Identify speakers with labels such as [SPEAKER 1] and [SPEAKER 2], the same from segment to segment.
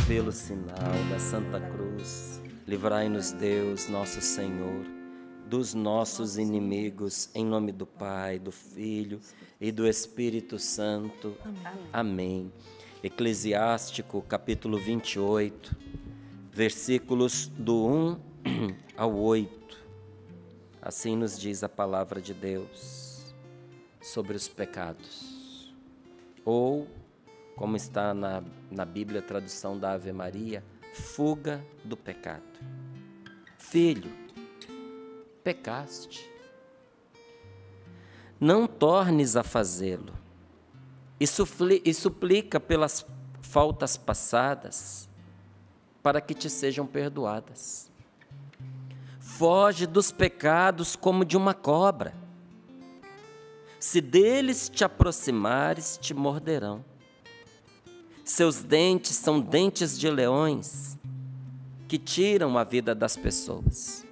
[SPEAKER 1] pelo sinal da Santa Cruz, livrai-nos Deus, nosso Senhor, dos nossos inimigos, em nome do Pai, do Filho e do Espírito Santo. Amém. Eclesiástico, capítulo 28, versículos do 1 ao 8. Assim nos diz a palavra de Deus sobre os pecados. Ou, como está na Bíblia, a tradução da Ave Maria, fuga do pecado. Filho, pecaste. Não tornes a fazê-lo. E suplica pelas faltas passadas, para que te sejam perdoadas. Foge dos pecados como de uma cobra. Se deles te aproximares, te morderão. Seus dentes são dentes de leões, que tiram a vida das pessoas.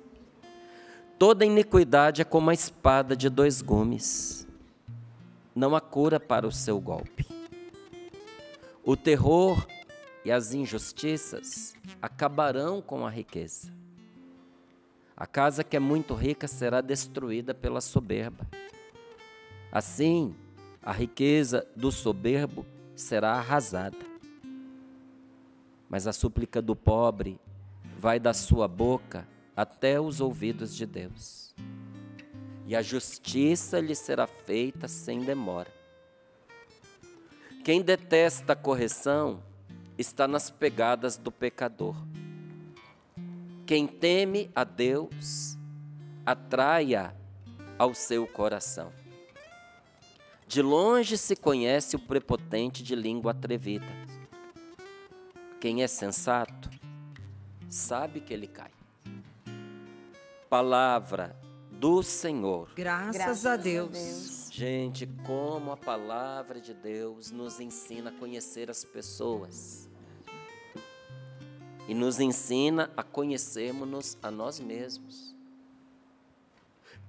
[SPEAKER 1] Toda iniquidade é como a espada de dois gumes. Não há cura para o seu golpe. O terror e as injustiças acabarão com a riqueza. A casa que é muito rica será destruída pela soberba. Assim, a riqueza do soberbo será arrasada. Mas a súplica do pobre vai da sua boca até os ouvidos de Deus. E a justiça lhe será feita sem demora. Quem detesta a correção está nas pegadas do pecador. Quem teme a Deus, atrai-a ao seu coração. De longe se conhece o prepotente de língua atrevida. Quem é sensato, sabe que ele cai. Palavra do Senhor.
[SPEAKER 2] Graças a Deus.
[SPEAKER 1] Gente, como a palavra de Deus nos ensina a conhecer as pessoas. E nos ensina a conhecermos-nos a nós mesmos.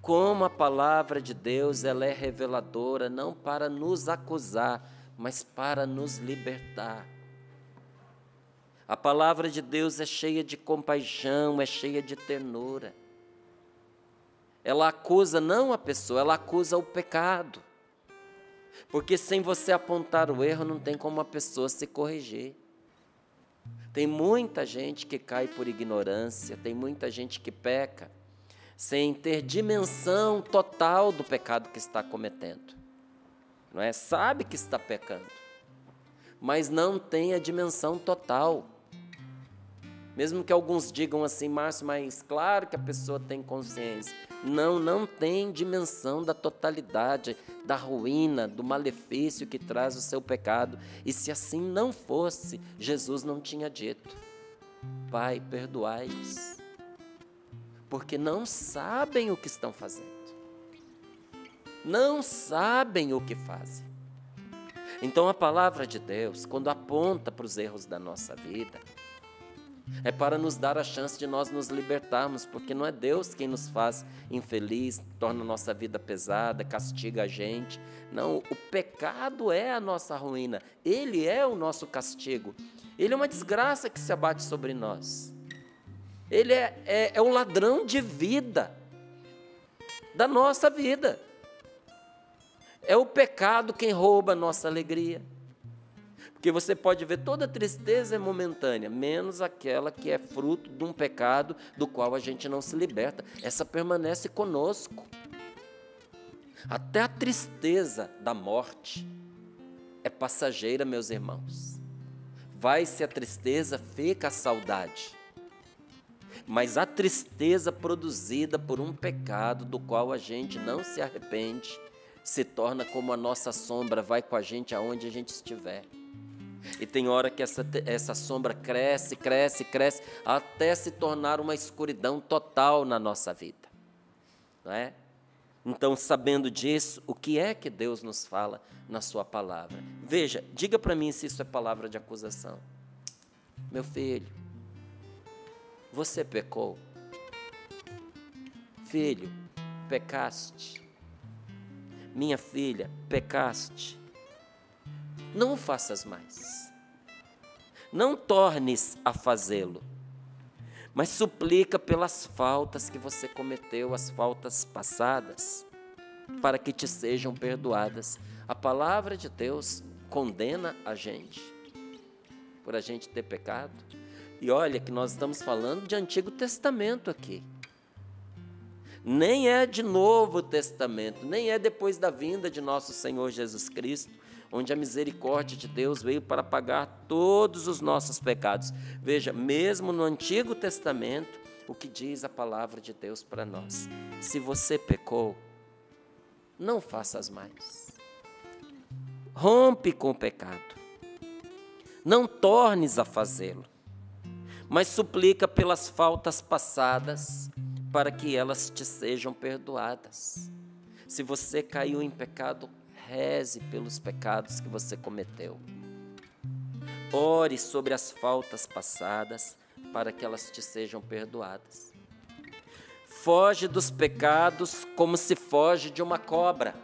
[SPEAKER 1] Como a palavra de Deus, ela é reveladora, não para nos acusar, mas para nos libertar. A palavra de Deus é cheia de compaixão, é cheia de ternura. Ela acusa não a pessoa, ela acusa o pecado. Porque sem você apontar o erro, não tem como a pessoa se corrigir. Tem muita gente que cai por ignorância, tem muita gente que peca, sem ter dimensão total do pecado que está cometendo. Não é? Sabe que está pecando, mas não tem a dimensão total. Mesmo que alguns digam assim, Márcio, mas claro que a pessoa tem consciência. Não tem dimensão da totalidade, da ruína, do malefício que traz o seu pecado. E se assim não fosse, Jesus não tinha dito: Pai, perdoai-os, porque não sabem o que estão fazendo. Não sabem o que fazem. Então a palavra de Deus, quando aponta para os erros da nossa vida, é para nos dar a chance de nós nos libertarmos, porque não é Deus quem nos faz infeliz, torna a nossa vida pesada, castiga a gente. Não, o pecado é a nossa ruína, ele é o nosso castigo. Ele é uma desgraça que se abate sobre nós. Ele é o ladrão de vida, da nossa vida. É o pecado quem rouba a nossa alegria. Porque você pode ver, toda tristeza é momentânea, menos aquela que é fruto de um pecado do qual a gente não se liberta. Essa permanece conosco. Até a tristeza da morte é passageira, meus irmãos. Vai-se a tristeza, fica a saudade. Mas a tristeza produzida por um pecado do qual a gente não se arrepende, se torna como a nossa sombra, vai com a gente aonde a gente estiver. E tem hora que essa sombra cresce, até se tornar uma escuridão total na nossa vida. Não é? Então, sabendo disso, o que é que Deus nos fala na sua palavra? Veja, diga para mim se isso é palavra de acusação. Meu filho, você pecou? Filho, pecaste? Minha filha, pecaste? Não o faças mais. não tornes a fazê-lo, mas suplica pelas faltas que você cometeu, as faltas passadas, para que te sejam perdoadas. A palavra de Deus condena a gente por a gente ter pecado. E olha que nós estamos falando de Antigo Testamento aqui. Nem é de Novo Testamento, nem é depois da vinda de nosso Senhor Jesus Cristo, onde a misericórdia de Deus veio para pagar todos os nossos pecados. Veja, mesmo no Antigo Testamento, o que diz a palavra de Deus para nós: se você pecou, não faças mais. Rompe com o pecado. Não tornes a fazê-lo, mas suplica pelas faltas passadas, para que elas te sejam perdoadas. Se você caiu em pecado, reze pelos pecados que você cometeu. Ore sobre as faltas passadas, para que elas te sejam perdoadas. Foge dos pecados como se foge de uma cobra.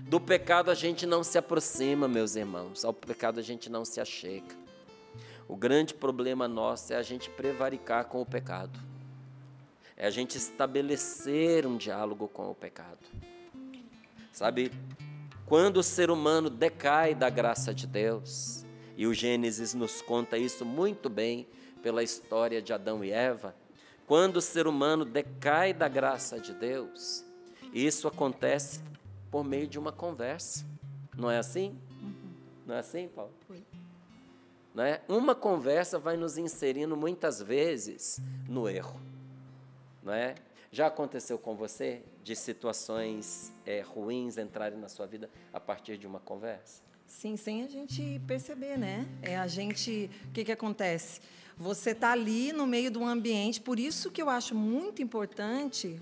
[SPEAKER 1] Do pecado a gente não se aproxima, meus irmãos. Ao pecado a gente não se achega. O grande problema nosso é a gente prevaricar com o pecado. É a gente estabelecer um diálogo com o pecado. Sabe, quando o ser humano decai da graça de Deus, e o Gênesis nos conta isso muito bem pela história de Adão e Eva, quando o ser humano decai da graça de Deus, isso acontece por meio de uma conversa. Não é assim? Não é assim, Paulo? Não é? Uma conversa vai nos inserindo muitas vezes no erro. Não é? Já aconteceu com você de situações ruins entrarem na sua vida a partir de uma conversa?
[SPEAKER 2] Sim, sem a gente perceber, né? O que acontece? Você está ali no meio de um ambiente, por isso que eu acho muito importante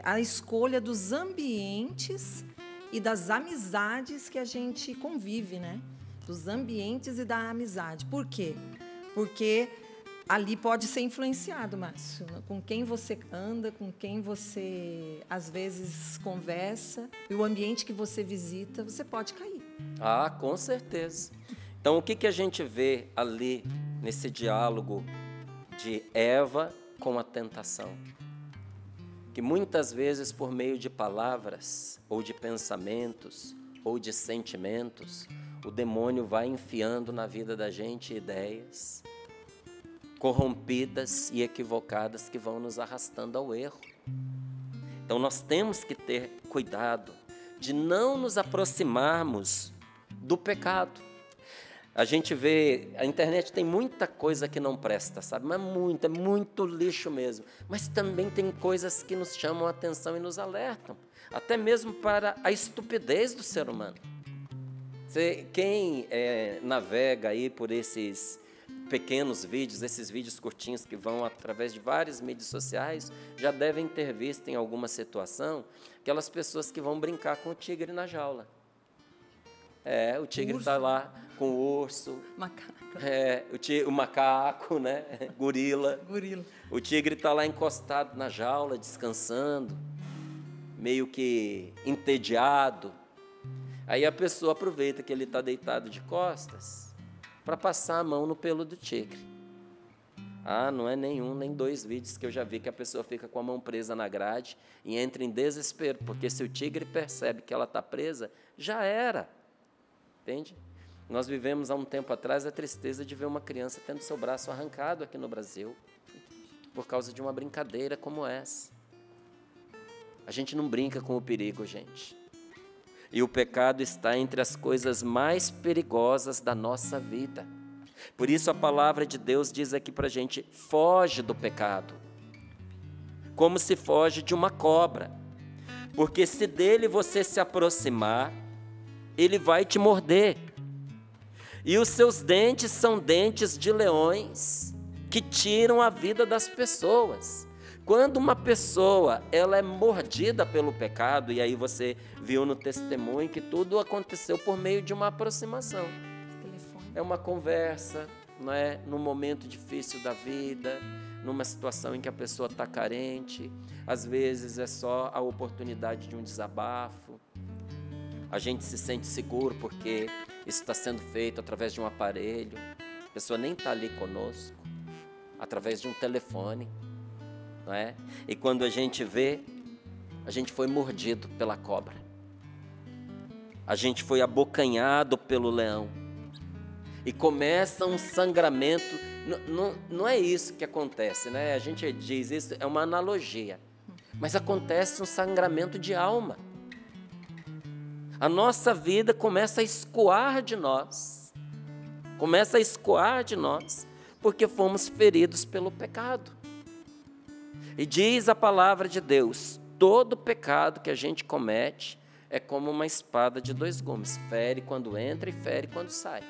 [SPEAKER 2] a escolha dos ambientes e das amizades que a gente convive, né? Dos ambientes e da amizade. Por quê? Porque ali pode ser influenciado, Márcio, com quem você anda, com quem você, às vezes, conversa, e o ambiente que você visita, você pode cair.
[SPEAKER 1] Ah, com certeza. Então, o que a gente vê ali, nesse diálogo de Eva com a tentação? Que muitas vezes, por meio de palavras, ou de pensamentos, ou de sentimentos, o demônio vai enfiando na vida da gente ideias corrompidas e equivocadas que vão nos arrastando ao erro. Então nós temos que ter cuidado de não nos aproximarmos do pecado. A gente vê, a internet tem muita coisa que não presta, sabe? Mas é muito lixo mesmo. Mas também tem coisas que nos chamam a atenção e nos alertam, até mesmo para a estupidez do ser humano. Quem navega aí por esses pequenos vídeos, esses vídeos curtinhos que vão através de várias mídias sociais, já devem ter visto em alguma situação aquelas pessoas que vão brincar com o tigre na jaula. O tigre está lá com o urso,
[SPEAKER 2] macaco.
[SPEAKER 1] O macaco, né? Gorila.
[SPEAKER 2] Gorila.
[SPEAKER 1] O tigre está lá encostado na jaula, descansando, meio que entediado. Aí a pessoa aproveita que ele está deitado de costas para passar a mão no pelo do tigre. Não é nenhum, nem dois vídeos que eu já vi que a pessoa fica com a mão presa na grade e entra em desespero, porque se o tigre percebe que ela está presa, já era. Entende? Nós vivemos há um tempo atrás a tristeza de ver uma criança tendo seu braço arrancado aqui no Brasil, por causa de uma brincadeira como essa. A gente não brinca com o perigo, gente. E o pecado está entre as coisas mais perigosas da nossa vida. Por isso a palavra de Deus diz aqui para a gente: foge do pecado, como se foge de uma cobra, porque se dele você se aproximar, ele vai te morder. E os seus dentes são dentes de leões que tiram a vida das pessoas. Quando uma pessoa ela é mordida pelo pecado, e aí você viu no testemunho que tudo aconteceu por meio de uma aproximação. É uma conversa, não é? Num momento difícil da vida, numa situação em que a pessoa está carente, às vezes é só a oportunidade de um desabafo. A gente se sente seguro porque isso está sendo feito através de um aparelho. a pessoa nem está ali conosco, através de um telefone, não é? E quando a gente vê, a gente foi mordido pela cobra, a gente foi abocanhado pelo leão, e começa um sangramento. Não é isso que acontece, né? A gente diz isso, é uma analogia, mas acontece um sangramento de alma. A nossa vida começa a escoar de nós, porque fomos feridos pelo pecado. E diz a palavra de Deus, todo pecado que a gente comete é como uma espada de dois gumes, fere quando entra e fere quando sai.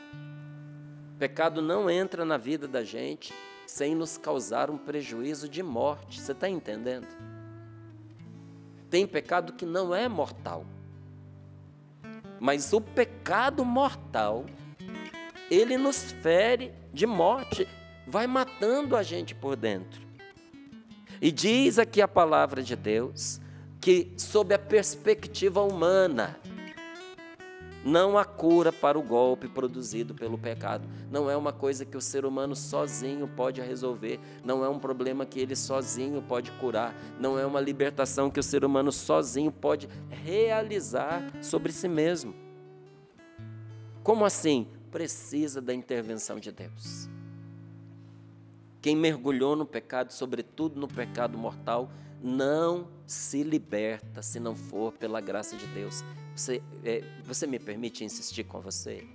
[SPEAKER 1] O pecado não entra na vida da gente sem nos causar um prejuízo de morte, você está entendendo? Tem pecado que não é mortal, mas o pecado mortal, ele nos fere de morte, vai matando a gente por dentro. E diz aqui a palavra de Deus, que sob a perspectiva humana, não há cura para o golpe produzido pelo pecado. Não é uma coisa que o ser humano sozinho pode resolver, não é um problema que ele sozinho pode curar, não é uma libertação que o ser humano sozinho pode realizar sobre si mesmo. Como assim? Precisa da intervenção de Deus. Quem mergulhou no pecado, sobretudo no pecado mortal, não se liberta se não for pela graça de Deus. Você me permite insistir com você?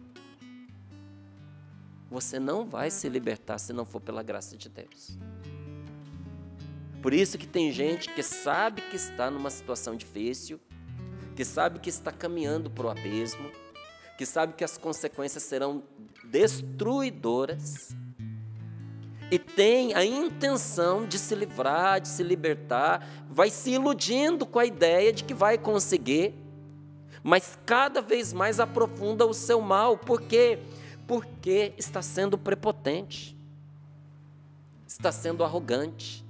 [SPEAKER 1] Você não vai se libertar se não for pela graça de Deus. Por isso que tem gente que sabe que está numa situação difícil, que sabe que está caminhando para o abismo, que sabe que as consequências serão destruidoras, e tem a intenção de se livrar, de se libertar, vai se iludindo com a ideia de que vai conseguir, mas cada vez mais aprofunda o seu mal. Por quê? Porque está sendo prepotente, está sendo arrogante,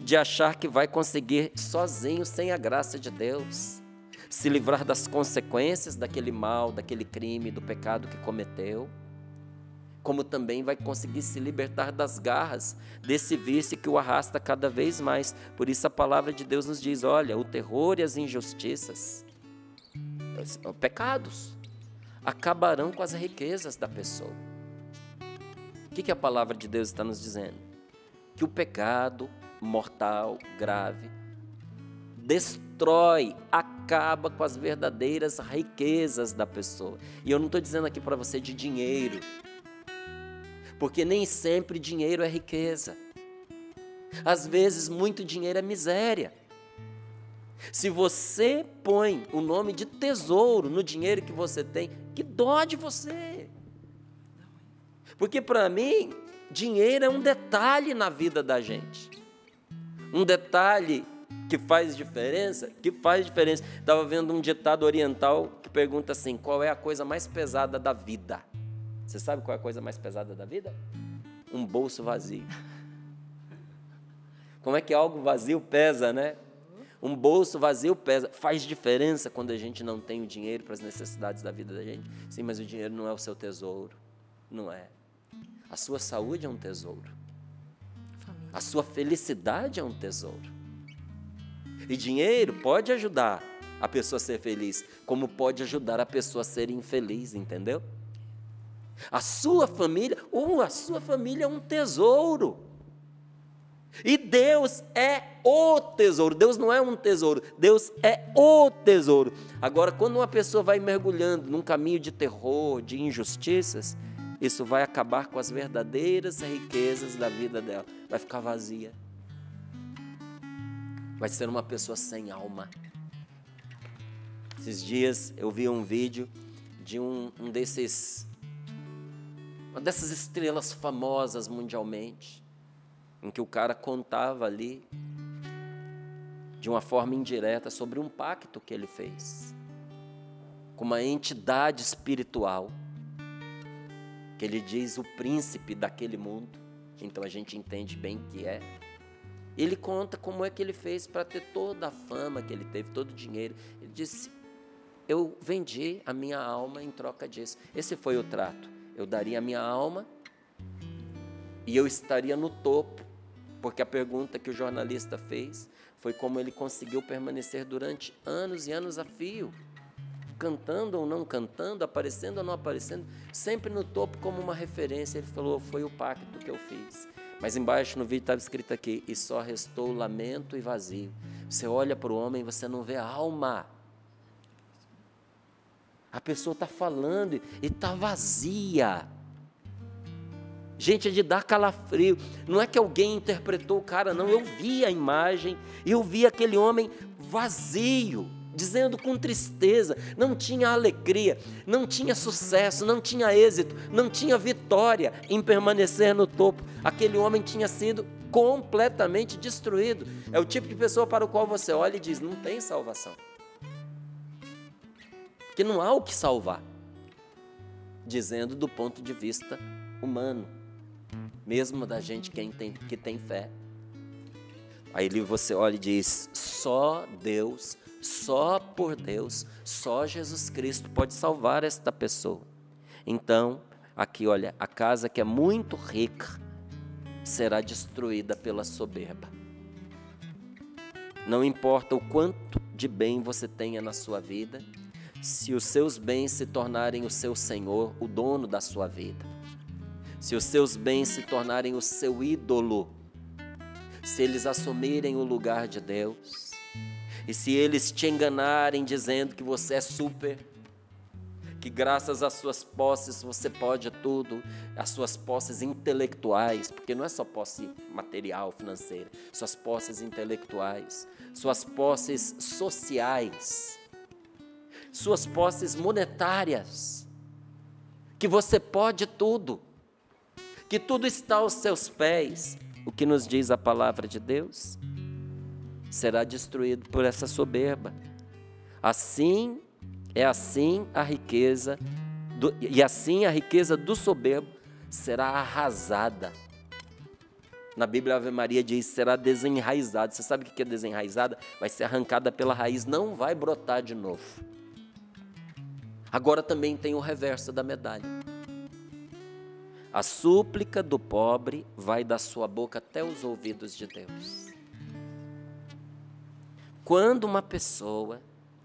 [SPEAKER 1] de achar que vai conseguir sozinho, sem a graça de Deus, se livrar das consequências daquele mal, daquele crime, do pecado que cometeu, como também vai conseguir se libertar das garras desse vício que o arrasta cada vez mais. Por isso a palavra de Deus nos diz, olha, o terror e as injustiças, pecados, acabarão com as riquezas da pessoa. O que a palavra de Deus está nos dizendo? Que o pecado mortal, grave, destrói, acaba com as verdadeiras riquezas da pessoa. E eu não estou dizendo aqui para você de dinheiro, porque nem sempre dinheiro é riqueza. Às vezes, muito dinheiro é miséria. Se você põe o nome de tesouro no dinheiro que você tem, que dó de você. Porque para mim, dinheiro é um detalhe na vida da gente. Um detalhe que faz diferença, Estava vendo um ditado oriental que pergunta assim, qual é a coisa mais pesada da vida? Você sabe qual é a coisa mais pesada da vida? Um bolso vazio. Como é que algo vazio pesa, né? Um bolso vazio pesa. Faz diferença quando a gente não tem o dinheiro para as necessidades da vida da gente? Sim, mas o dinheiro não é o seu tesouro. Não é. A sua saúde é um tesouro. A sua felicidade é um tesouro. E dinheiro pode ajudar a pessoa a ser feliz, como pode ajudar a pessoa a ser infeliz, entendeu? A sua família é um tesouro. E Deus é o tesouro. Deus não é um tesouro, Deus é o tesouro. Agora, quando uma pessoa vai mergulhando num caminho de terror, de injustiças, isso vai acabar com as verdadeiras riquezas da vida dela. Vai ficar vazia. Vai ser uma pessoa sem alma. Esses dias eu vi um vídeo de uma dessas estrelas famosas mundialmente, em que o cara contava ali, de uma forma indireta, sobre um pacto que ele fez com uma entidade espiritual, que ele diz o príncipe daquele mundo, então a gente entende bem que é. Ele conta como é que ele fez para ter toda a fama que ele teve, todo o dinheiro. Ele disse, eu vendi a minha alma em troca disso. Esse foi o trato. Eu daria a minha alma e eu estaria no topo, porque a pergunta que o jornalista fez foi como ele conseguiu permanecer durante anos e anos a fio, cantando ou não cantando, aparecendo ou não aparecendo, sempre no topo como uma referência. Ele falou, foi o pacto que eu fiz. Mas embaixo no vídeo estava escrito aqui, e só restou lamento e vazio. Você olha para o homem e você não vê a alma. A pessoa está falando e está vazia. Gente, é de dar calafrio. Não é que alguém interpretou o cara, não. Eu vi a imagem, eu vi aquele homem vazio, dizendo com tristeza, não tinha alegria, não tinha sucesso, não tinha êxito, não tinha vitória em permanecer no topo. Aquele homem tinha sido completamente destruído. É o tipo de pessoa para o qual você olha e diz, não tem salvação. Porque não há o que salvar. Dizendo do ponto de vista humano, mesmo da gente que tem fé. Aí você olha e diz, só Deus, só por Deus, só Jesus Cristo pode salvar esta pessoa. Então, aqui olha, a casa que é muito rica será destruída pela soberba. Não importa o quanto de bem você tenha na sua vida, se os seus bens se tornarem o seu Senhor, o dono da sua vida, se os seus bens se tornarem o seu ídolo, se eles assumirem o lugar de Deus, e se eles te enganarem dizendo que você é super, que graças às suas posses você pode tudo, as suas posses intelectuais, porque não é só posse material, financeira, suas posses intelectuais, suas posses sociais, suas posses monetárias, que você pode tudo, que tudo está aos seus pés. O que nos diz a palavra de Deus? Será destruído por essa soberba. Assim a riqueza a riqueza do soberbo será arrasada. Na Bíblia, a Ave Maria diz, será desenraizada. Você sabe o que é desenraizada? Vai ser arrancada pela raiz, não vai brotar de novo. Agora também tem o reverso da medalha. A súplica do pobre vai da sua boca até os ouvidos de Deus. Quando uma pessoa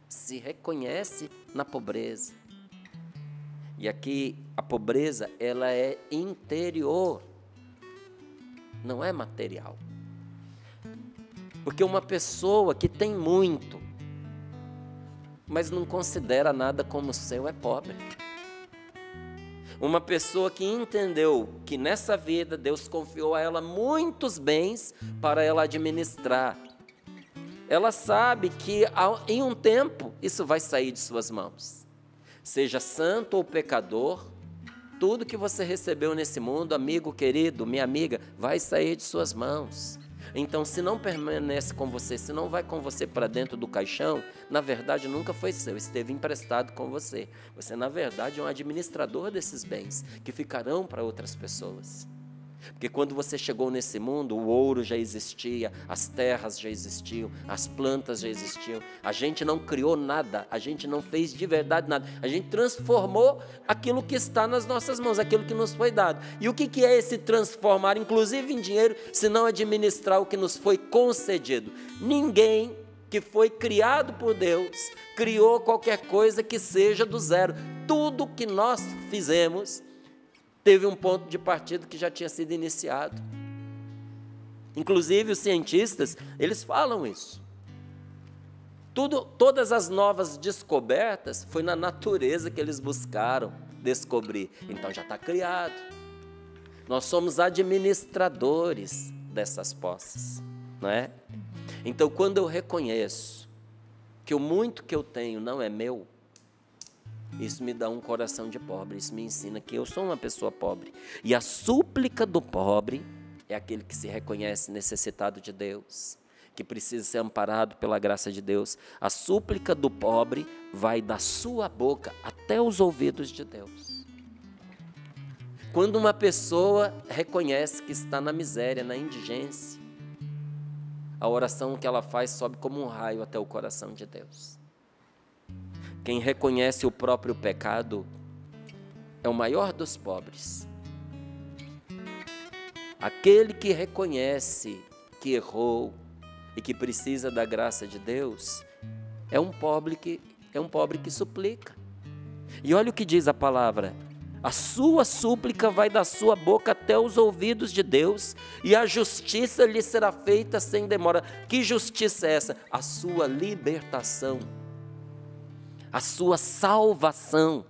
[SPEAKER 1] se reconhece na pobreza, e aqui a pobreza ela é interior, não é material. Porque uma pessoa que tem muito, mas não considera nada como seu, é pobre. Uma pessoa que entendeu que nessa vida Deus confiou a ela muitos bens para ela administrar. Ela sabe que em um tempo isso vai sair de suas mãos. Seja santo ou pecador, tudo que você recebeu nesse mundo, amigo querido, minha amiga, vai sair de suas mãos. Então, se não permanece com você, se não vai com você para dentro do caixão, na verdade nunca foi seu, esteve emprestado com você. Você, na verdade, é um administrador desses bens, que ficarão para outras pessoas. Porque quando você chegou nesse mundo, o ouro já existia, as terras já existiam, as plantas já existiam. A gente não criou nada, a gente não fez de verdade nada. A gente transformou aquilo que está nas nossas mãos, aquilo que nos foi dado. E o que é esse transformar, inclusive em dinheiro, se não administrar o que nos foi concedido? Ninguém que foi criado por Deus criou qualquer coisa que seja do zero. Tudo que nós fizemos teve um ponto de partida que já tinha sido iniciado. Inclusive os cientistas, eles falam isso. Todas as novas descobertas foi na natureza que eles buscaram descobrir. Então já está criado. Nós somos administradores dessas posses, não é? Então quando eu reconheço que o muito que eu tenho não é meu, isso me dá um coração de pobre, isso me ensina que eu sou uma pessoa pobre. E a súplica do pobre é aquele que se reconhece necessitado de Deus, que precisa ser amparado pela graça de Deus. A súplica do pobre vai da sua boca até os ouvidos de Deus. Quando uma pessoa reconhece que está na miséria, na indigência, a oração que ela faz sobe como um raio até o coração de Deus. Quem reconhece o próprio pecado é o maior dos pobres. Aquele que reconhece que errou e que precisa da graça de Deus, é um pobre que suplica. E olha o que diz a palavra: a sua súplica vai da sua boca até os ouvidos de Deus, e a justiça lhe será feita sem demora. Que justiça é essa? A sua libertação, a sua salvação.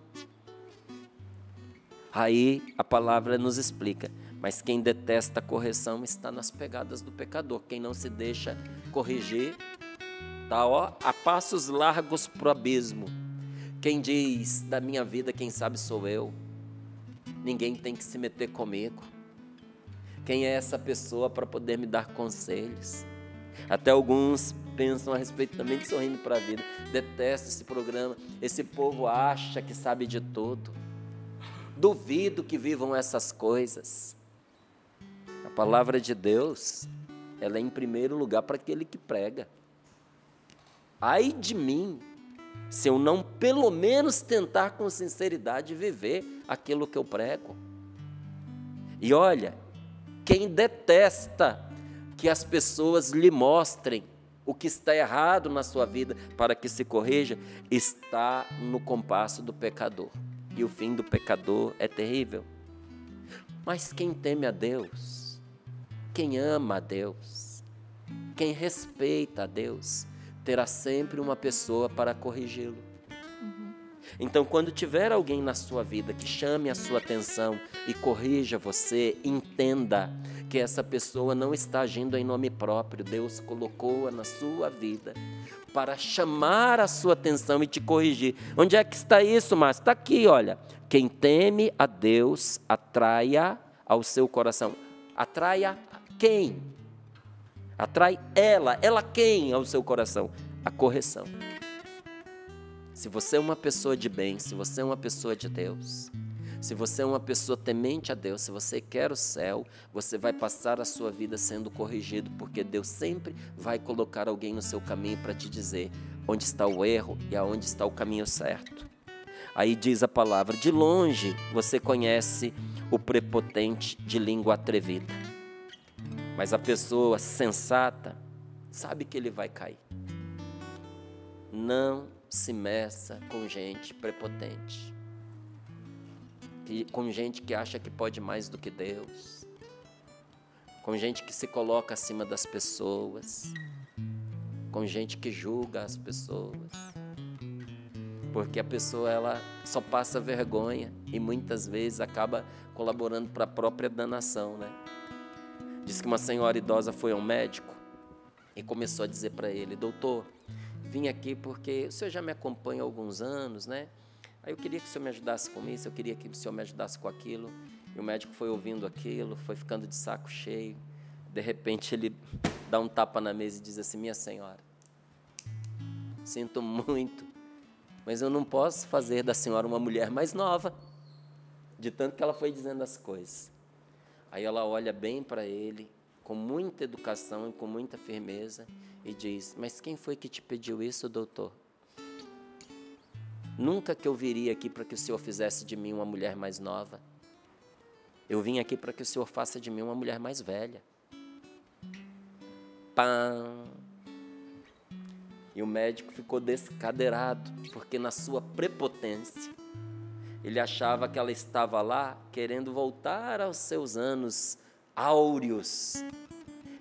[SPEAKER 1] Aí a palavra nos explica: mas quem detesta a correção está nas pegadas do pecador. Quem não se deixa corrigir está a passos largos para o abismo. Quem diz: da minha vida quem sabe sou eu, ninguém tem que se meter comigo. Quem é essa pessoa para poder me dar conselhos? Até alguns pensam a respeito também de Sorrindo para a Vida. Detesto esse programa, esse povo acha que sabe de tudo. Duvido que vivam essas coisas. A palavra de Deus, ela é em primeiro lugar para aquele que prega. Ai de mim, se eu não pelo menos tentar com sinceridade viver aquilo que eu prego. E olha, quem detesta que as pessoas lhe mostrem o que está errado na sua vida para que se corrija, está no compasso do pecador. E o fim do pecador é terrível. Mas quem teme a Deus, quem ama a Deus, quem respeita a Deus, terá sempre uma pessoa para corrigi-lo. Então, quando tiver alguém na sua vida que chame a sua atenção e corrija você, entenda que essa pessoa não está agindo em nome próprio. Deus colocou-a na sua vida para chamar a sua atenção e te corrigir. Onde é que está isso, Márcio? Está aqui, olha. Quem teme a Deus, atraia ao seu coração. Atraia quem? Atrai ela. Ela quem ao seu coração? A correção. Se você é uma pessoa de bem, se você é uma pessoa de Deus, se você é uma pessoa temente a Deus, se você quer o céu, você vai passar a sua vida sendo corrigido, porque Deus sempre vai colocar alguém no seu caminho para te dizer onde está o erro e aonde está o caminho certo. Aí diz a palavra: de longe você conhece o prepotente de língua atrevida, mas a pessoa sensata sabe que ele vai cair. Não se meça com gente prepotente, com gente que acha que pode mais do que Deus, com gente que se coloca acima das pessoas, com gente que julga as pessoas, porque a pessoa ela só passa vergonha e muitas vezes acaba colaborando para a própria danação, né? Diz que uma senhora idosa foi ao médico e começou a dizer para ele: doutor, vim aqui porque o senhor já me acompanha há alguns anos, né? Aí eu queria que o senhor me ajudasse com isso, eu queria que o senhor me ajudasse com aquilo. E o médico foi ouvindo aquilo, foi ficando de saco cheio. De repente ele dá um tapa na mesa e diz assim: minha senhora, sinto muito, mas eu não posso fazer da senhora uma mulher mais nova, de tanto que ela foi dizendo as coisas. Aí ela olha bem para ele, com muita educação e com muita firmeza, e diz: mas quem foi que te pediu isso, doutor? Nunca que eu viria aqui para que o senhor fizesse de mim uma mulher mais nova. Eu vim aqui para que o senhor faça de mim uma mulher mais velha. Pam! E o médico ficou descadeirado, porque na sua prepotência, ele achava que ela estava lá querendo voltar aos seus anos áureos,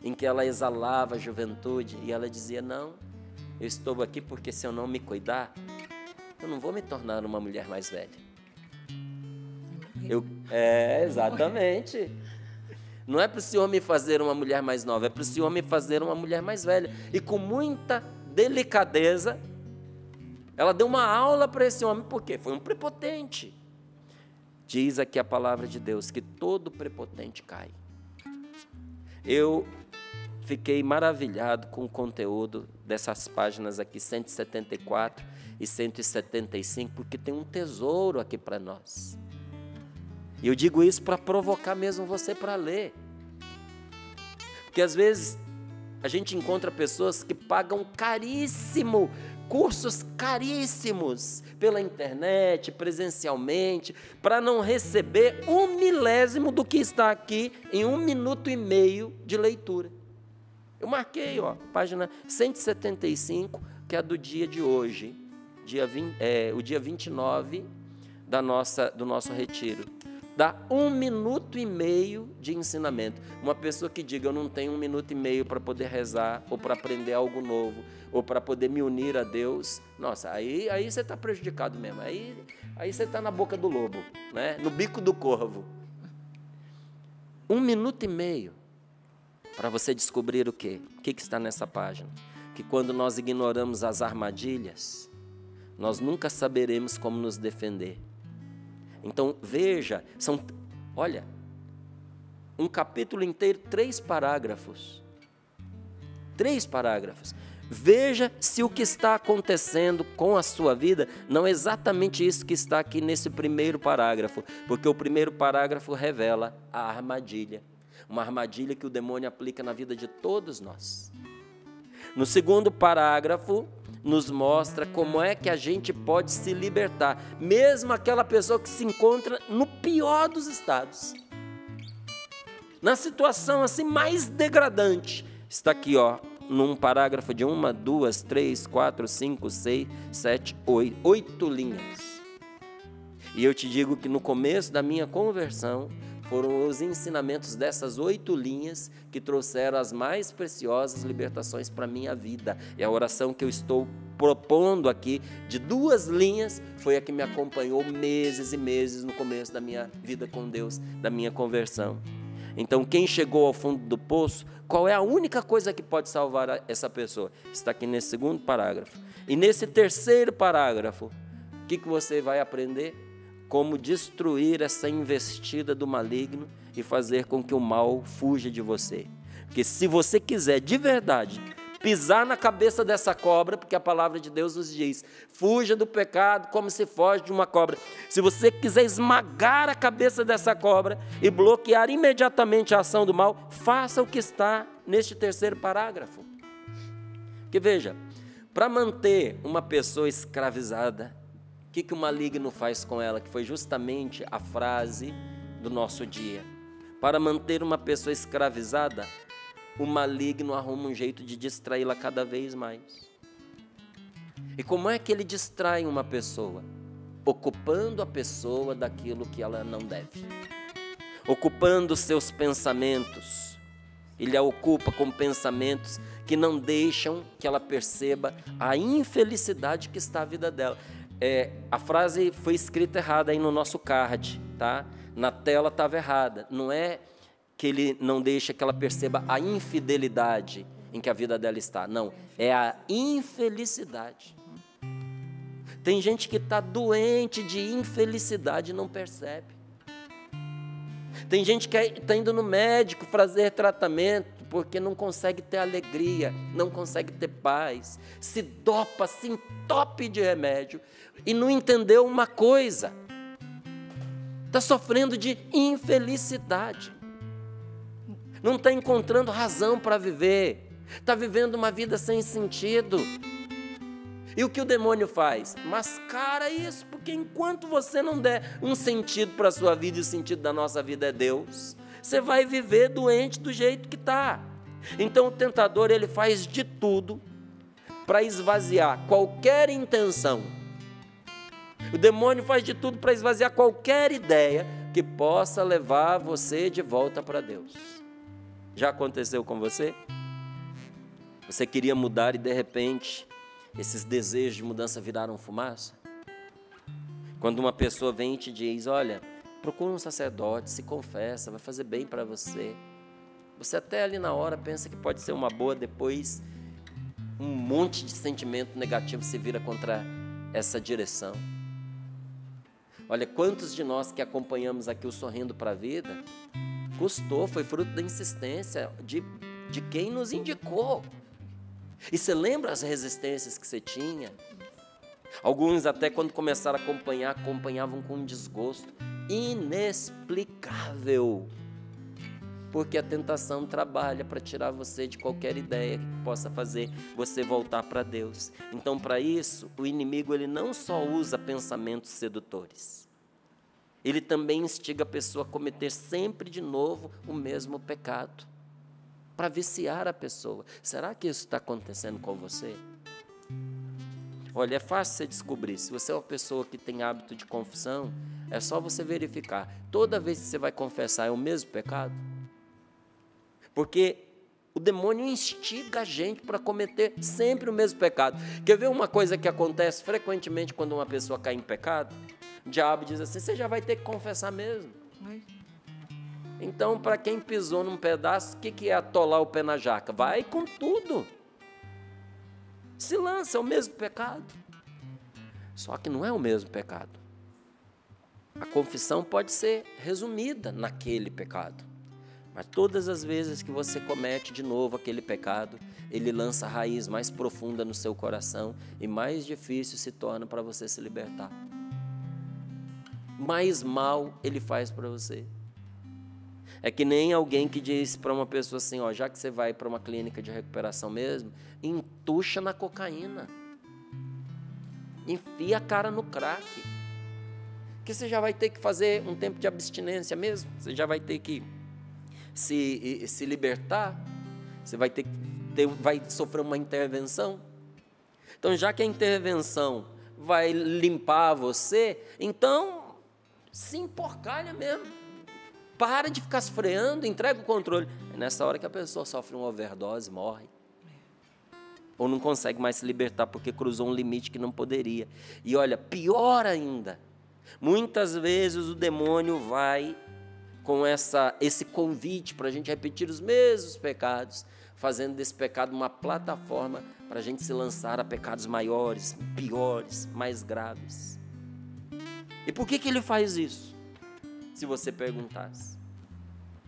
[SPEAKER 1] em que ela exalava a juventude, e ela dizia: não, eu estou aqui porque se eu não me cuidar, eu não vou me tornar uma mulher mais velha. Exatamente. Não é para o senhor me fazer uma mulher mais nova, é para o senhor me fazer uma mulher mais velha. E com muita delicadeza, ela deu uma aula para esse homem, porque foi um prepotente. Diz aqui a palavra de Deus que todo prepotente cai. Eu fiquei maravilhado com o conteúdo dessas páginas aqui, 174 e 175, porque tem um tesouro aqui para nós. E eu digo isso para provocar mesmo você para ler. Porque às vezes a gente encontra pessoas que pagam caríssimo cursos caríssimos pela internet, presencialmente, para não receber 1/1000 do que está aqui em 1 minuto e meio de leitura. Eu marquei, página 175, que é do dia de hoje, o dia 29 do nosso retiro. Dá 1 minuto e meio de ensinamento. Uma pessoa que diga, eu não tenho 1 minuto e meio para poder rezar, ou para aprender algo novo, ou para poder me unir a Deus, nossa, aí você está prejudicado mesmo, aí você está na boca do lobo, né? No bico do corvo. 1 minuto e meio para você descobrir o quê? O que está nessa página? Que quando nós ignoramos as armadilhas, nós nunca saberemos como nos defender. Então, veja, olha, um capítulo inteiro, 3 parágrafos. 3 parágrafos. Veja se o que está acontecendo com a sua vida não é exatamente isso que está aqui nesse primeiro parágrafo, porque o primeiro parágrafo revela a armadilha, uma armadilha que o demônio aplica na vida de todos nós. No segundo parágrafo, nos mostra como é que a gente pode se libertar, mesmo aquela pessoa que se encontra no pior dos estados, na situação assim mais degradante. Está aqui, num parágrafo de 1, 2, 3, 4, 5, 6, 7, 8 linhas. E eu te digo que no começo da minha conversão, foram os ensinamentos dessas 8 linhas que trouxeram as mais preciosas libertações para a minha vida. E a oração que eu estou propondo aqui, de 2 linhas, foi a que me acompanhou meses e meses no começo da minha vida com Deus, da minha conversão. Então, quem chegou ao fundo do poço, qual é a única coisa que pode salvar essa pessoa? Está aqui nesse segundo parágrafo. E nesse terceiro parágrafo, o que você vai aprender? Como destruir essa investida do maligno e fazer com que o mal fuja de você. Porque se você quiser de verdade pisar na cabeça dessa cobra, porque a palavra de Deus nos diz, fuja do pecado como se foge de uma cobra. Se você quiser esmagar a cabeça dessa cobra e bloquear imediatamente a ação do mal, faça o que está neste terceiro parágrafo. Porque veja, para manter uma pessoa escravizada, o que o maligno faz com ela? Que foi justamente a frase do nosso dia. Para manter uma pessoa escravizada, o maligno arruma um jeito de distraí-la cada vez mais. E como é que ele distrai uma pessoa? Ocupando a pessoa daquilo que ela não deve. Ocupando seus pensamentos. Ele a ocupa com pensamentos que não deixam que ela perceba a infelicidade que está a vida dela. A frase foi escrita errada aí no nosso card, tá? Na tela estava errada. Não é que ele não deixa que ela perceba a infidelidade em que a vida dela está. Não, é a infelicidade. Tem gente que está doente de infelicidade e não percebe. Tem gente que está indo no médico fazer tratamento porque não consegue ter alegria, não consegue ter paz, se dopa, se entope de remédio e não entendeu uma coisa. Está sofrendo de infelicidade. Não está encontrando razão para viver. Está vivendo uma vida sem sentido. E o que o demônio faz? Mascara isso, porque enquanto você não der um sentido para a sua vida, e o sentido da nossa vida é Deus, você vai viver doente do jeito que está. Então o tentador, ele faz de tudo para esvaziar qualquer intenção. O demônio faz de tudo para esvaziar qualquer ideia que possa levar você de volta para Deus. Já aconteceu com você? Você queria mudar e de repente esses desejos de mudança viraram fumaça? Quando uma pessoa vem e te diz, olha, procura um sacerdote, se confessa, vai fazer bem para você. Você até ali na hora pensa que pode ser uma boa, depois um monte de sentimento negativo se vira contra essa direção. Olha, quantos de nós que acompanhamos aqui o Sorrindo para a Vida, custou, foi fruto da insistência de quem nos indicou. E você lembra as resistências que você tinha? Alguns até quando começaram a acompanhar, acompanhavam com um desgosto inexplicável. Porque a tentação trabalha para tirar você de qualquer ideia que possa fazer você voltar para Deus. Então, para isso, o inimigo ele não só usa pensamentos sedutores, ele também instiga a pessoa a cometer sempre de novo o mesmo pecado, para viciar a pessoa. Será que isso está acontecendo com você? Olha, é fácil você descobrir. Se você é uma pessoa que tem hábito de confissão, é só você verificar. Toda vez que você vai confessar, é o mesmo pecado? Porque o demônio instiga a gente para cometer sempre o mesmo pecado. Quer ver uma coisa que acontece frequentemente quando uma pessoa cai em pecado? O diabo diz assim, você já vai ter que confessar mesmo. Então, para quem pisou num pedaço, o que é atolar o pé na jaca? Vai com tudo. Se lança, é o mesmo pecado. Só que não é o mesmo pecado. A confissão pode ser resumida naquele pecado. Mas todas as vezes que você comete de novo aquele pecado, ele lança a raiz mais profunda no seu coração e mais difícil se torna para você se libertar. Mais mal ele faz para você. É que nem alguém que diz para uma pessoa assim, ó, já que você vai para uma clínica de recuperação mesmo, entuxa na cocaína. Enfia a cara no crack. Que você já vai ter que fazer um tempo de abstinência mesmo. Você já vai ter que se libertar. Você vai vai sofrer uma intervenção. Então, já que a intervenção vai limpar você, então se emporcalha mesmo. Para de ficar se freando, entrega o controle. É nessa hora que a pessoa sofre uma overdose, morre. Ou não consegue mais se libertar porque cruzou um limite que não poderia. E olha, pior ainda, muitas vezes o demônio vai com esse convite para a gente repetir os mesmos pecados, fazendo desse pecado uma plataforma para a gente se lançar a pecados maiores, piores, mais graves. E por que ele faz isso? Se você perguntasse.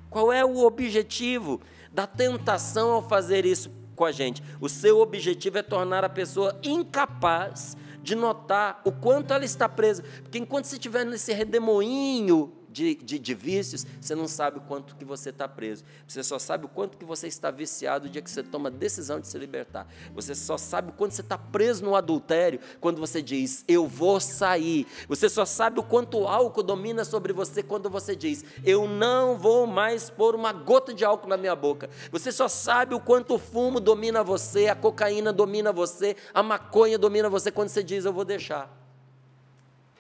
[SPEAKER 1] Qual é o objetivo da tentação ao fazer isso com a gente? O seu objetivo é tornar a pessoa incapaz de notar o quanto ela está presa. Porque enquanto você estiver nesse redemoinho de vícios, você não sabe o quanto que você está preso. Você só sabe o quanto que você está viciado o dia que você toma a decisão de se libertar. Você só sabe o quanto você está preso no adultério quando você diz, eu vou sair. Você só sabe o quanto o álcool domina sobre você quando você diz, eu não vou mais pôr uma gota de álcool na minha boca. Você só sabe o quanto o fumo domina você, a cocaína domina você, a maconha domina você quando você diz, eu vou deixar.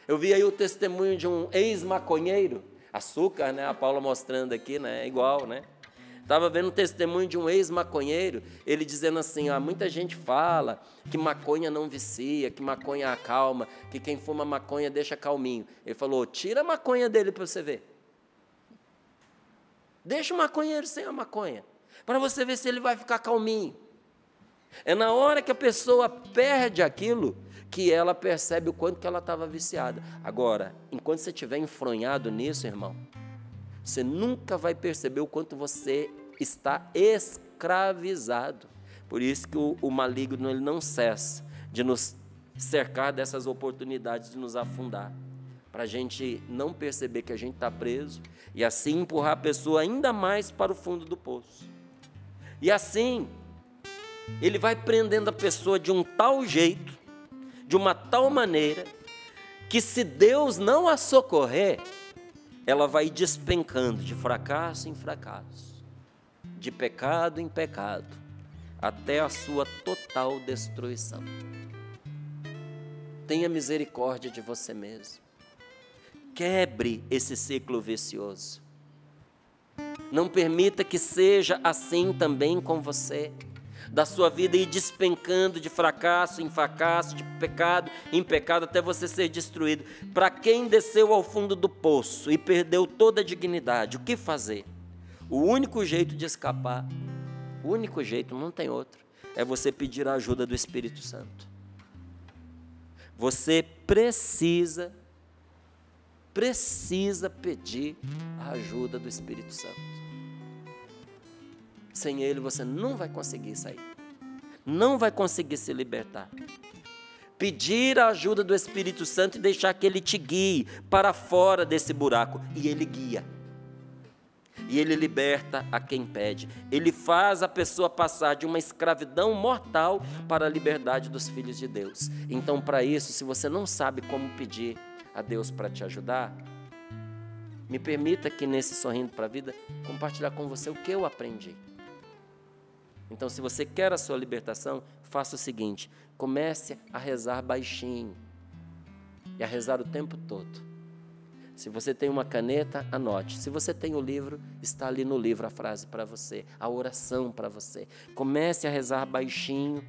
[SPEAKER 1] Eu vi aí o testemunho de um ex-maconheiro, açúcar, né? A Paula mostrando aqui, né? É igual, né? Estava vendo um testemunho de um ex-maconheiro, ele dizendo assim, muita gente fala que maconha não vicia, que maconha acalma, que quem fuma maconha deixa calminho. Ele falou, tira a maconha dele para você ver. Deixa o maconheiro sem a maconha, para você ver se ele vai ficar calminho. É na hora que a pessoa perde aquilo, que ela percebe o quanto que ela estava viciada. Agora, enquanto você estiver enfronhado nisso, irmão, você nunca vai perceber o quanto você está escravizado. Por isso que o maligno ele não cessa de nos cercar dessas oportunidades de nos afundar, para a gente não perceber que a gente está preso e assim empurrar a pessoa ainda mais para o fundo do poço. E assim, ele vai prendendo a pessoa de um tal jeito, de uma tal maneira, que se Deus não a socorrer, ela vai despencando de fracasso em fracasso, de pecado em pecado, até a sua total destruição. Tenha misericórdia de você mesmo. Quebre esse ciclo vicioso. Não permita que seja assim também com você. Da sua vida ir despencando de fracasso em fracasso, de pecado em pecado, até você ser destruído. Para quem desceu ao fundo do poço e perdeu toda a dignidade, o que fazer? O único jeito de escapar, o único jeito, não tem outro, é você pedir a ajuda do Espírito Santo. Você precisa pedir a ajuda do Espírito Santo. Sem ele você não vai conseguir sair, não vai conseguir se libertar. Pedir a ajuda do Espírito Santo e deixar que ele te guie para fora desse buraco, e ele guia. E Ele liberta a quem pede. Ele faz a pessoa passar de uma escravidão mortal para a liberdade dos filhos de Deus. Então, para isso, se você não sabe como pedir a Deus para te ajudar, me permita que nesse Sorrindo para a Vida, compartilhar com você o que eu aprendi. Então, se você quer a sua libertação, faça o seguinte: comece a rezar baixinho e a rezar o tempo todo. Se você tem uma caneta, anote. Se você tem o livro, está ali no livro a frase para você, a oração para você. Comece a rezar baixinho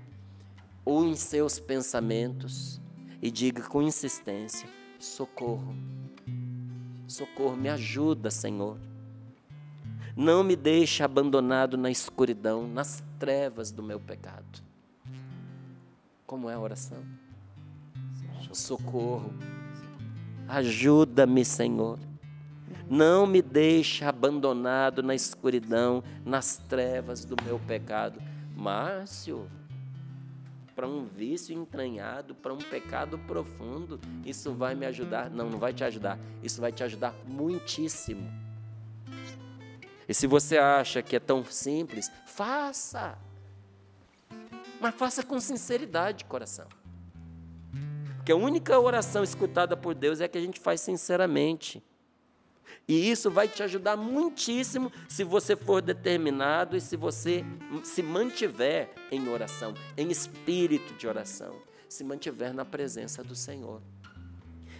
[SPEAKER 1] ou em seus pensamentos e diga com insistência: socorro, socorro, me ajuda, Senhor. Não me deixe abandonado na escuridão, nas trevas do meu pecado. Como é a oração? Socorro. Ajuda-me, Senhor. Não me deixe abandonado na escuridão, nas trevas do meu pecado. Márcio, para um vício entranhado, para um pecado profundo, isso vai me ajudar? Não, não vai te ajudar. Isso vai te ajudar muitíssimo. E se você acha que é tão simples, faça. Mas faça com sinceridade de coração. Porque a única oração escutada por Deus é a que a gente faz sinceramente. E isso vai te ajudar muitíssimo se você for determinado e se você se mantiver em oração, em espírito de oração, se mantiver na presença do Senhor.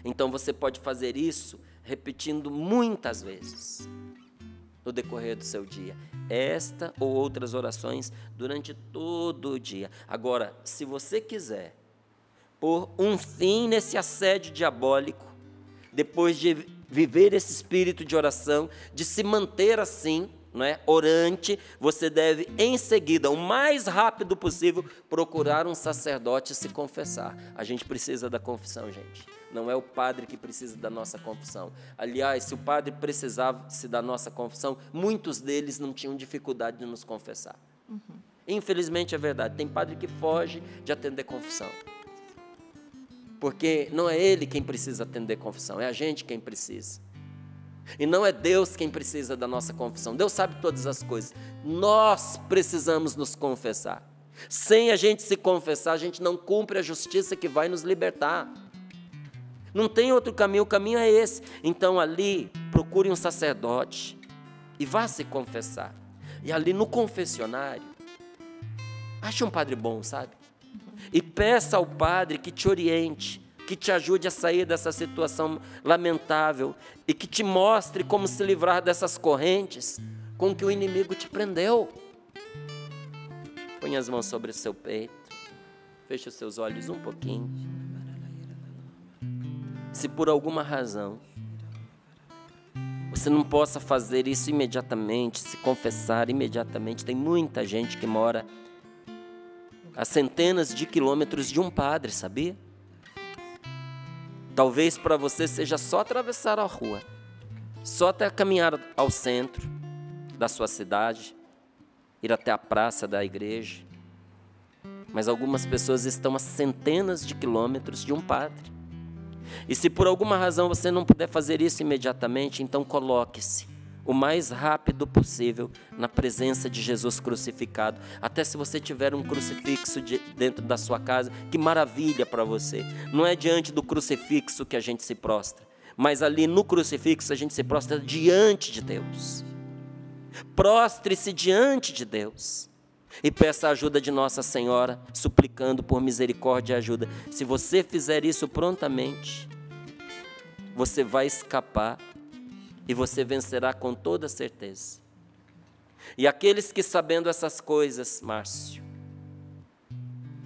[SPEAKER 1] Então você pode fazer isso repetindo muitas vezes no decorrer do seu dia, esta ou outras orações durante todo o dia. Agora, se você quiser pôr um fim nesse assédio diabólico, depois de viver esse espírito de oração, de se manter assim, não é, orante, você deve em seguida, o mais rápido possível, procurar um sacerdote e se confessar. A gente precisa da confissão, gente. Não é o padre que precisa da nossa confissão. Aliás, se o padre precisasse da nossa confissão, muitos deles não tinham dificuldade de nos confessar. Infelizmente é verdade, tem padre que foge de atender confissão. Porque não é ele quem precisa atender confissão, é a gente quem precisa. E não é Deus quem precisa da nossa confissão. Deus sabe todas as coisas. Nós precisamos nos confessar. Sem a gente se confessar, a gente não cumpre a justiça que vai nos libertar. Não tem outro caminho, o caminho é esse. Então ali, procure um sacerdote e vá se confessar. E ali no confessionário, ache um padre bom, sabe? E peça ao padre que te oriente, que te ajude a sair dessa situação lamentável e que te mostre como se livrar dessas correntes com que o inimigo te prendeu. Põe as mãos sobre o seu peito, feche os seus olhos um pouquinho. Se por alguma razão você não possa fazer isso imediatamente, se confessar imediatamente, tem muita gente que mora a centenas de quilômetros de um padre, sabia? Talvez para você seja só atravessar a rua, só até caminhar ao centro da sua cidade, ir até a praça da igreja. Mas algumas pessoas estão a centenas de quilômetros de um padre. E se por alguma razão você não puder fazer isso imediatamente, então coloque-se o mais rápido possível na presença de Jesus crucificado. Até se você tiver um crucifixo dentro da sua casa, que maravilha para você. Não é diante do crucifixo que a gente se prostra, mas ali no crucifixo a gente se prostra diante de Deus. Prostre-se diante de Deus e peça a ajuda de Nossa Senhora, suplicando por misericórdia e ajuda. Se você fizer isso prontamente, você vai escapar e você vencerá com toda certeza. E aqueles que sabendo essas coisas, Márcio,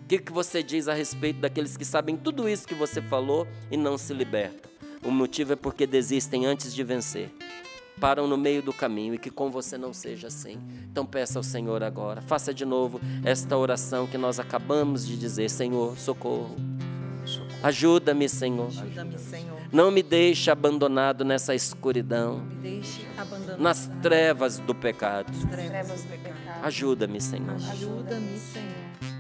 [SPEAKER 1] o que você diz a respeito daqueles que sabem tudo isso que você falou e não se libertam? O motivo é porque desistem antes de vencer. Param no meio do caminho, e que com você não seja assim. Então peça ao Senhor agora, faça de novo esta oração que nós acabamos de dizer. Senhor, socorro. Ajuda-me, Senhor.
[SPEAKER 2] Ajuda-me, Senhor.
[SPEAKER 1] Não me deixe abandonado nessa escuridão,
[SPEAKER 2] Me deixe abandonado
[SPEAKER 1] nas trevas do pecado.
[SPEAKER 2] nas trevas do pecado.
[SPEAKER 1] Ajuda-me, Senhor.
[SPEAKER 2] Ajuda-me, Senhor.